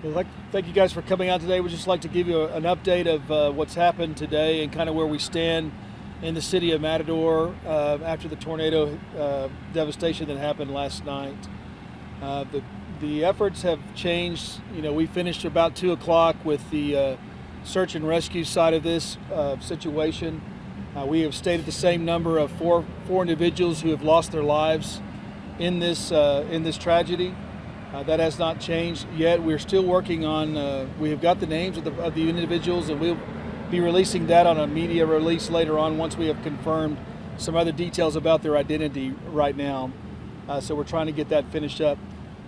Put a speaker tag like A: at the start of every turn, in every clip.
A: Well, thank you guys for coming out today. We'd just like to give you an update of what's happened today and kind of where we stand in the city of Matador after the tornado devastation that happened last night. The efforts have changed. You know, we finished about 2 o'clock with the search and rescue side of this situation. We have stayed at the same number of four individuals who have lost their lives in this tragedy. That has not changed yet. We're still working on, we have got the names of the individuals, and we'll be releasing that on a media release later on once we have confirmed some other details about their identity right now. So we're trying to get that finished up.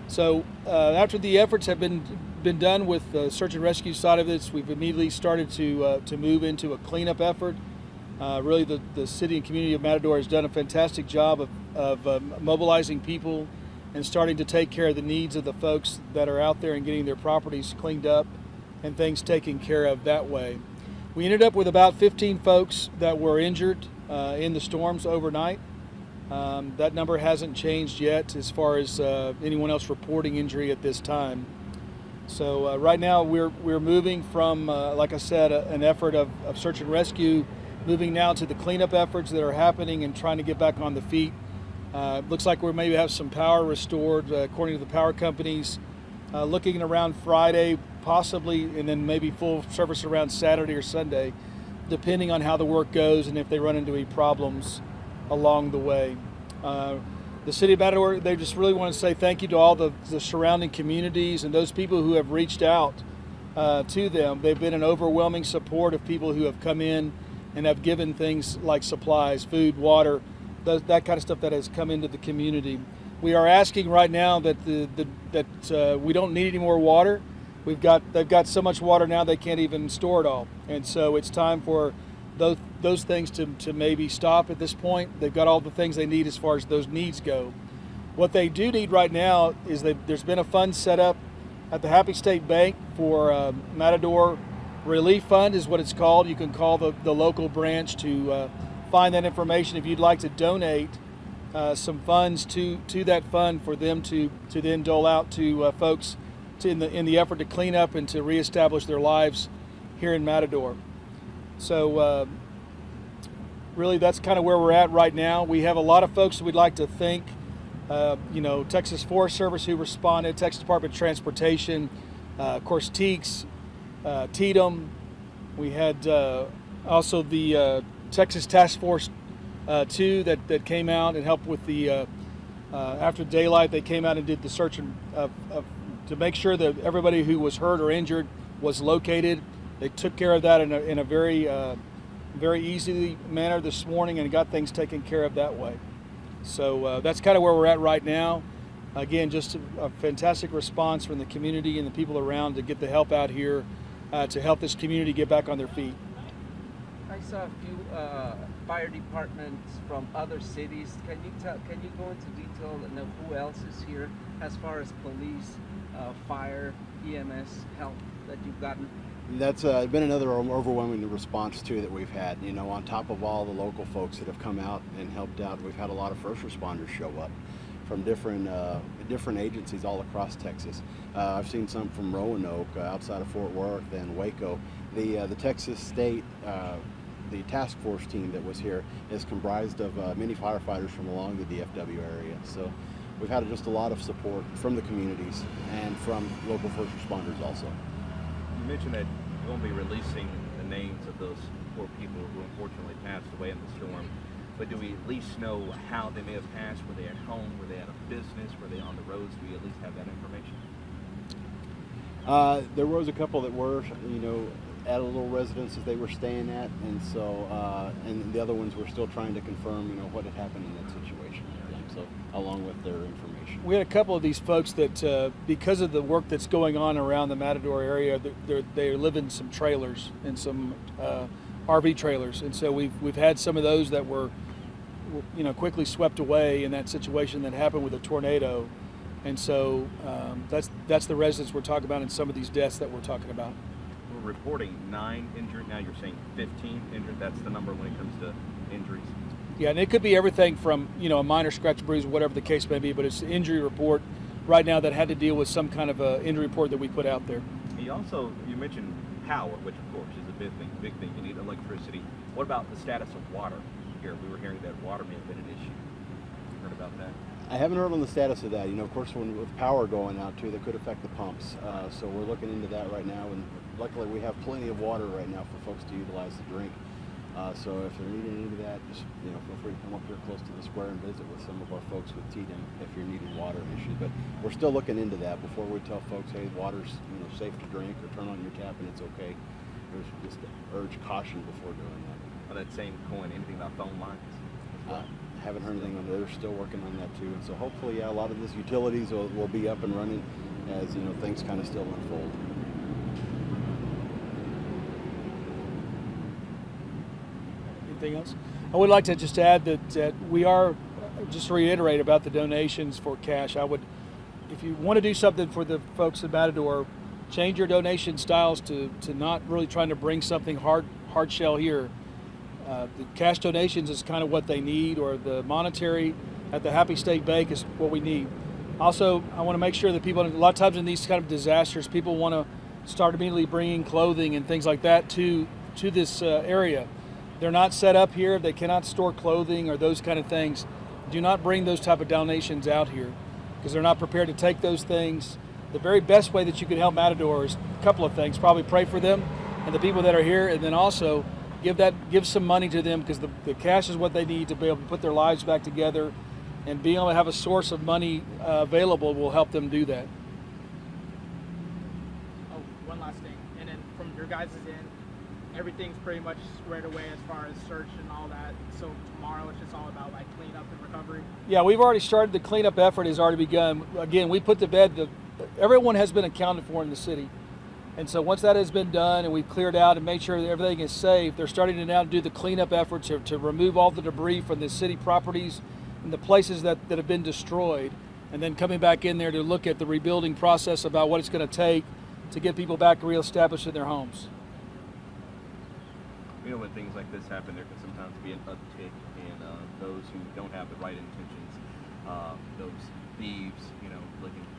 A: So after the efforts have been done with the search and rescue side of this, we've immediately started to move into a cleanup effort. Really, the city and community of Matador has done a fantastic job of mobilizing people and starting to take care of the needs of the folks that are out there and getting their properties cleaned up and things taken care of that way. We ended up with about 15 folks that were injured in the storms overnight. That number hasn't changed yet as far as anyone else reporting injury at this time. So right now we're moving from, like I said, an effort of search and rescue, moving now to the cleanup efforts that are happening and trying to get back on the feet. Looks like we maybe have some power restored according to the power companies. Looking around Friday, possibly, and then maybe full service around Saturday or Sunday, depending on how the work goes and if they run into any problems along the way. The city of Matador, they just really want to say thank you to all the surrounding communities and those people who have reached out to them. They've been an overwhelming support of people who have come in and have given things like supplies, food, water, that kind of stuff that has come into the community. We are asking right now that we don't need any more water. They've got so much water now they can't even store it all, and so it's time for those things to maybe stop at this point. They've got all the things they need as far as those needs go. What they do need right now is there's been a fund set up at the Happy State Bank for Matador Relief Fund is what it's called. You can call the local branch to find that information if you'd like to donate some funds to that fund for them to then dole out to folks in the effort to clean up and to reestablish their lives here in Matador. So really that's kind of where we're at right now. We have a lot of folks that we'd like to thank. You know, Texas Forest Service who responded, Texas Department of Transportation, of course TEEX, TETM. We had also the Texas Task Force 2 that came out and helped with the after daylight. They came out and did the search to make sure that everybody who was hurt or injured was located. They took care of that in a very easy manner this morning and got things taken care of that way. So that's kind of where we're at right now. Again, just a fantastic response from the community and the people around to get the help out here to help this community get back on their feet.
B: I saw a few fire departments from other cities. Can you go into detail and know who else is here as far as police, fire, EMS help that you've gotten?
C: That's been another overwhelming response too that we've had. You know, on top of all the local folks that have come out and helped out, we've had a lot of first responders show up from different agencies all across Texas. I've seen some from Roanoke, outside of Fort Worth and Waco. The Texas State the task force team that was here is comprised of many firefighters from along the DFW area. So we've had just a lot of support from the communities and from local first responders also.
D: You mentioned that you won't be releasing the names of those poor people who unfortunately passed away in the storm, but do we at least know how they may have passed? Were they at home? Were they at a business? Were they on the roads? Do we at least have that information?
C: There was a couple that were, you know, at a little residence that they were staying at, and so and the other ones were still trying to confirm, you know, what had happened in that situation. So along with their information,
A: we had a couple of these folks that because of the work that's going on around the Matador area, they live in some trailers and some RV trailers, and so we've had some of those that were, you know, quickly swept away in that situation that happened with a tornado, and so that's the residents we're talking about and some of these deaths that we're talking about.
D: We're reporting 9 injured. Now you're saying 15 injured. That's the number when it comes to injuries.
A: Yeah, and it could be everything from, you know, a minor scratch, bruise, whatever the case may be, but it's the injury report right now that had to deal with some kind of a injury report that we put out there.
D: You mentioned power, which of course is a big thing. You need electricity. What about the status of water here? We were hearing that water may have been an issue. Heard about that?
C: I haven't heard on the status of that. You know, of course, with power going out too, that could affect the pumps. So we're looking into that right now, and luckily we have plenty of water right now for folks to utilize to drink. So if they're needing any of that, just feel free to come up here close to the square and visit with some of our folks with TDM if you're needing water issues. But we're still looking into that before we tell folks, hey, water's safe to drink, or turn on your tap and it's okay. There's just urge caution before doing that.
D: On that same coin, anything about phone lines?
C: Haven't heard anything on that. They're still working on that too, and so hopefully, yeah, a lot of these utilities will be up and running as things kind of still unfold.
A: Anything else? I would like to just add that we are, just to reiterate about the donations for cash. If you want to do something for the folks at Matador, change your donation styles to not really trying to bring something hard shell here. The cash donations is kind of what they need, or the monetary at the Happy State Bank is what we need. Also, I want to make sure that people, a lot of times in these kind of disasters, people want to start immediately bringing clothing and things like that to this area. They're not set up here. They cannot store clothing or those kind of things. Do not bring those type of donations out here because they're not prepared to take those things. The very best way that you can help Matador is a couple of things. Probably pray for them and the people that are here, and then also give some money to them, because the cash is what they need to be able to put their lives back together, and being able to have a source of money available will help them do that.
E: Oh, one last thing, and then from your guys' end, everything's pretty much squared away as far as search and all that. So tomorrow it's just all about like cleanup and recovery.
A: Yeah, we've already started. The cleanup effort has already begun. Again, we put to bed everyone has been accounted for in the city. And so once that has been done and we've cleared out and made sure that everything is safe, they're starting to now do the cleanup efforts to remove all the debris from the city properties and the places that have been destroyed, and then coming back in there to look at the rebuilding process about what it's going to take to get people back reestablished in their homes.
D: When things like this happen, there can sometimes be an uptick in those who don't have the right intentions, those thieves,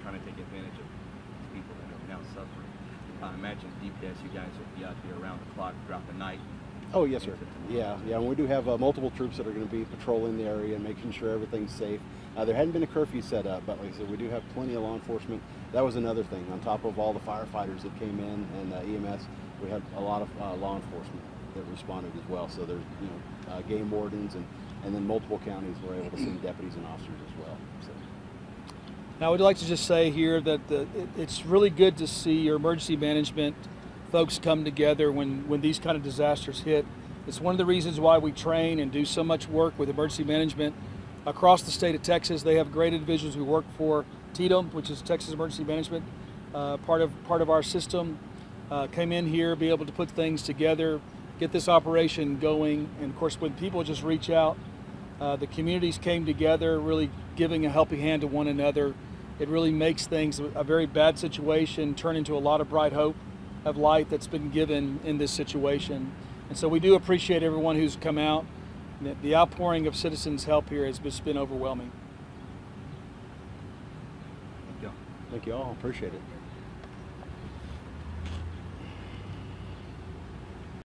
D: trying to take advantage of people that are now suffering. I imagine DPS, you guys will be out there around the clock throughout the night.
C: Oh, yes, sir. Yeah, and we do have multiple troops that are going to be patrolling the area and making sure everything's safe. There hadn't been a curfew set up, but like I said, we do have plenty of law enforcement. That was another thing. On top of all the firefighters that came in and EMS, we had a lot of law enforcement that responded as well. So there's game wardens and then multiple counties were able to send deputies and officers as well. So.
A: Now, I would like to just say here that it's really good to see your emergency management folks come together when these kind of disasters hit. It's one of the reasons why we train and do so much work with emergency management across the state of Texas. They have great individuals who work for TDM, which is Texas Emergency Management, part of our system. Came in here, be able to put things together, get this operation going. And of course, when people just reach out, the communities came together, really giving a helping hand to one another. It really makes things, a very bad situation, turn into a lot of bright hope of light that's been given in this situation. And so we do appreciate everyone who's come out. The outpouring of citizens' help here has just been overwhelming.
C: Thank you all. Appreciate it.